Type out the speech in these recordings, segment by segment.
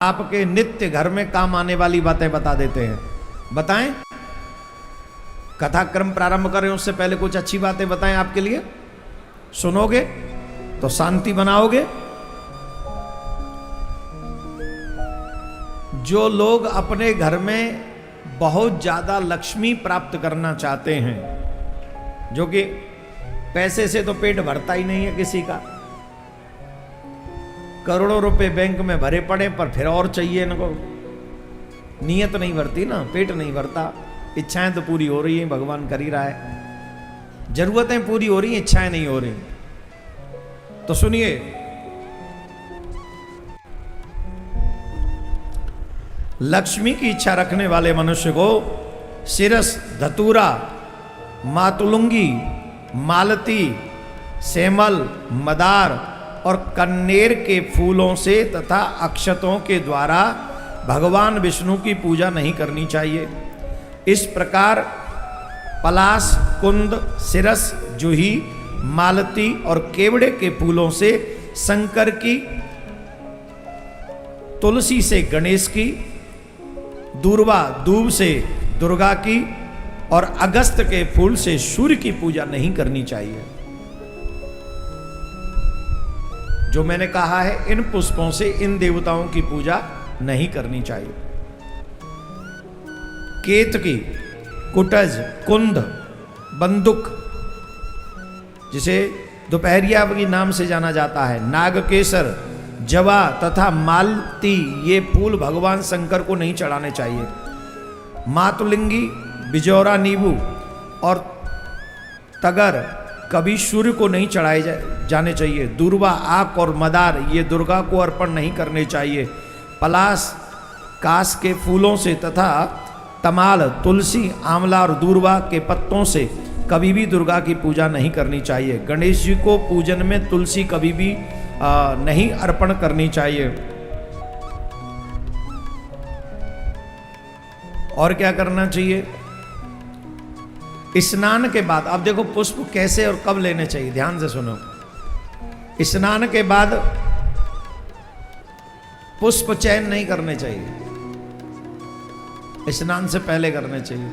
आपके नित्य घर में काम आने वाली बातें बता देते हैं। बताएं, कथा क्रम प्रारंभ करें उससे पहले कुछ अच्छी बातें बताएं आपके लिए। सुनोगे तो शांति बनाओगे। जो लोग अपने घर में बहुत ज्यादा लक्ष्मी प्राप्त करना चाहते हैं, जो कि पैसे से तो पेट भरता ही नहीं है किसी का, करोड़ों रुपए बैंक में भरे पड़े पर फिर और चाहिए इनको, नीयत नहीं भरती ना, पेट नहीं भरता। इच्छाएं तो पूरी हो रही हैं, भगवान कर ही रहा है, जरूरतें पूरी हो रही हैं, इच्छाएं नहीं हो रही। तो सुनिए, लक्ष्मी की इच्छा रखने वाले मनुष्य को सिरस, धतूरा, मातुलुंगी, मालती, सेमल, मदार और कन्नेर के फूलों से तथा अक्षतों के द्वारा भगवान विष्णु की पूजा नहीं करनी चाहिए। इस प्रकार पलाश, कुंद, सिरस, जूही, मालती और केवड़े के फूलों से शंकर की, तुलसी से गणेश की, दूर्वा दूब से दुर्गा की और अगस्त के फूल से सूर्य की पूजा नहीं करनी चाहिए। जो मैंने कहा है, इन पुष्पों से इन देवताओं की पूजा नहीं करनी चाहिए। केतकी, कुटज, कुंद, बंदुक, जिसे दोपहरिया के नाम से जाना जाता है, नागकेसर, जवा तथा मालती, ये फूल भगवान शंकर को नहीं चढ़ाने चाहिए। मातुलिंगी, बिजौरा नींबू और तगर कभी सूर्य को नहीं चढ़ाए जाने चाहिए। दूर्वा, आक और मदार ये दुर्गा को अर्पण नहीं करने चाहिए। पलाश, कास के फूलों से तथा तमाल, तुलसी, आंवला और दूर्वा के पत्तों से कभी भी दुर्गा की पूजा नहीं करनी चाहिए। गणेश जी को पूजन में तुलसी कभी भी नहीं अर्पण करनी चाहिए। और क्या करना चाहिए? स्नान के बाद, अब देखो पुष्प कैसे और कब लेने चाहिए, ध्यान से सुनो। स्नान के बाद पुष्प चयन नहीं करने चाहिए, स्नान से पहले करने चाहिए।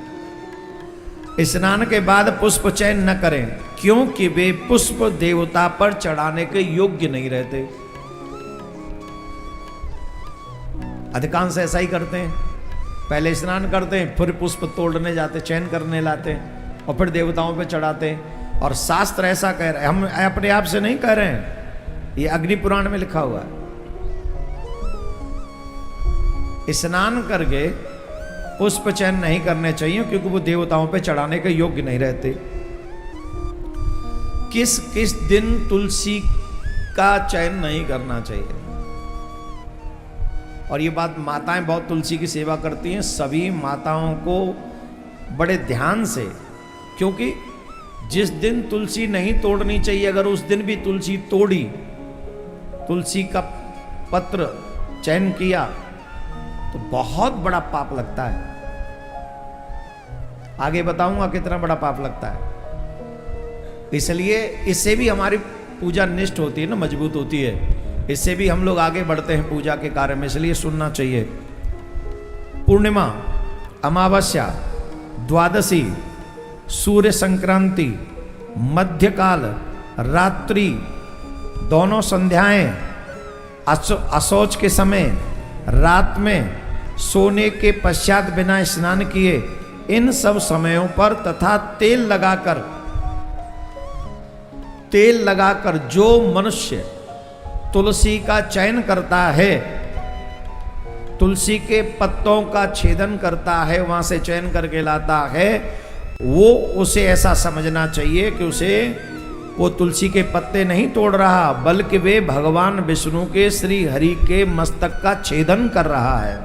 स्नान के बाद पुष्प चयन न करें, क्योंकि वे पुष्प देवता पर चढ़ाने के योग्य नहीं रहते। अधिकांश ऐसा ही करते हैं, पहले स्नान करते हैं, फिर पुष्प तोड़ने जाते, चयन करने लाते हैं और फिर देवताओं पे चढ़ाते हैं। और शास्त्र ऐसा कह रहे हैं, हम अपने आप से नहीं कह रहे हैं, ये अग्नि पुराण में लिखा हुआ है। स्नान करके पुष्प चयन नहीं करने चाहिए, क्योंकि वो देवताओं पे चढ़ाने के योग्य नहीं रहते। किस किस दिन तुलसी का चयन नहीं करना चाहिए? और ये बात माताएं बहुत तुलसी की सेवा करती हैं, सभी माताओं को बड़े ध्यान से, क्योंकि जिस दिन तुलसी नहीं तोड़नी चाहिए, अगर उस दिन भी तुलसी तोड़ी, तुलसी का पत्र चयन किया, तो बहुत बड़ा पाप लगता है। आगे बताऊंगा कितना बड़ा पाप लगता है। इसलिए इससे भी हमारी पूजा निष्ठ होती है ना, मजबूत होती है, इससे भी हम लोग आगे बढ़ते हैं पूजा के कार्य में, इसलिए सुनना चाहिए। पूर्णिमा, अमावस्या, द्वादशी, सूर्य संक्रांति, मध्यकाल, रात्रि, दोनों संध्याएं, असौच के समय, रात में सोने के पश्चात बिना स्नान किए, इन सब समयों पर तथा तेल लगाकर जो मनुष्य तुलसी का चयन करता है, तुलसी के पत्तों का छेदन करता है, वहां से चयन करके लाता है, वो उसे ऐसा समझना चाहिए कि उसे वो तुलसी के पत्ते नहीं तोड़ रहा, बल्कि वे भगवान विष्णु के श्री हरि के मस्तक का छेदन कर रहा है।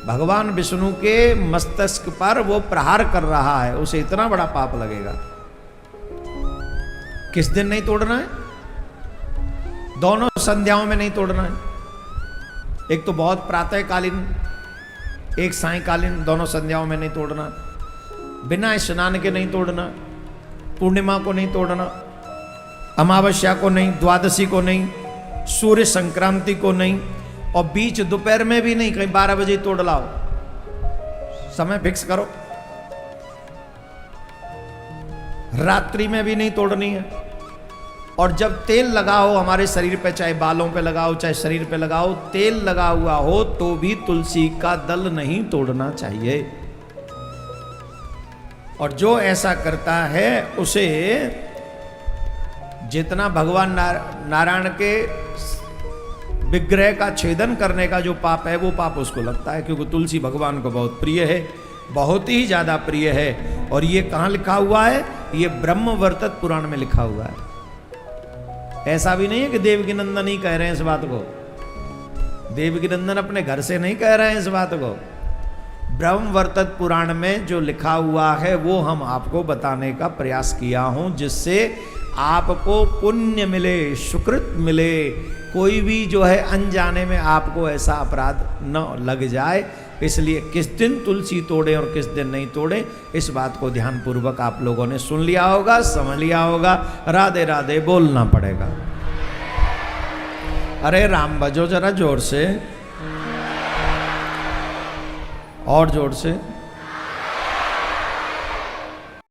भगवान विष्णु के मस्तक पर वो प्रहार कर रहा है, उसे इतना बड़ा पाप लगेगा। किस दिन नहीं तोड़ना है? दोनों संध्याओं में नहीं तोड़ना है। एक तो बहुत प्रातःकालीन, एक सायंकालीन, दोनों संध्याओं में नहीं तोड़ना। बिना स्नान के नहीं तोड़ना, पूर्णिमा को नहीं तोड़ना, अमावस्या को नहीं, द्वादशी को नहीं, सूर्य संक्रांति को नहीं, और बीच दोपहर में भी नहीं, कहीं 12 बजे तोड़ लाओ, समय फिक्स करो। रात्रि में भी नहीं तोड़नी है। और जब तेल लगाओ हमारे शरीर पे, चाहे बालों पे लगाओ चाहे शरीर पे लगाओ, तेल लगा हुआ हो तो भी तुलसी का दल नहीं तोड़ना चाहिए। और जो ऐसा करता है उसे जितना भगवान नारायण के विग्रह का छेदन करने का जो पाप है वो पाप उसको लगता है, क्योंकि तुलसी भगवान को बहुत प्रिय है, बहुत ही ज्यादा प्रिय है। और ये कहाँ लिखा हुआ है? ये ब्रह्मवर्तत पुराण में लिखा हुआ है। ऐसा भी नहीं है कि देवकी नंदन ही कह रहे हैं इस बात को, देवकी नंदन अपने घर से नहीं कह रहे हैं इस बात को। ब्रह्मवर्तत पुराण में जो लिखा हुआ है वो हम आपको बताने का प्रयास किया हूं, जिससे आपको पुण्य मिले, सुकृत मिले, कोई भी जो है अनजाने में आपको ऐसा अपराध न लग जाए। इसलिए किस दिन तुलसी तोड़े और किस दिन नहीं तोड़े, इस बात को ध्यान पूर्वक आप लोगों ने सुन लिया होगा, समझ लिया होगा। राधे राधे बोलना पड़ेगा। अरे राम बजो जरा जोर से, और जोर से।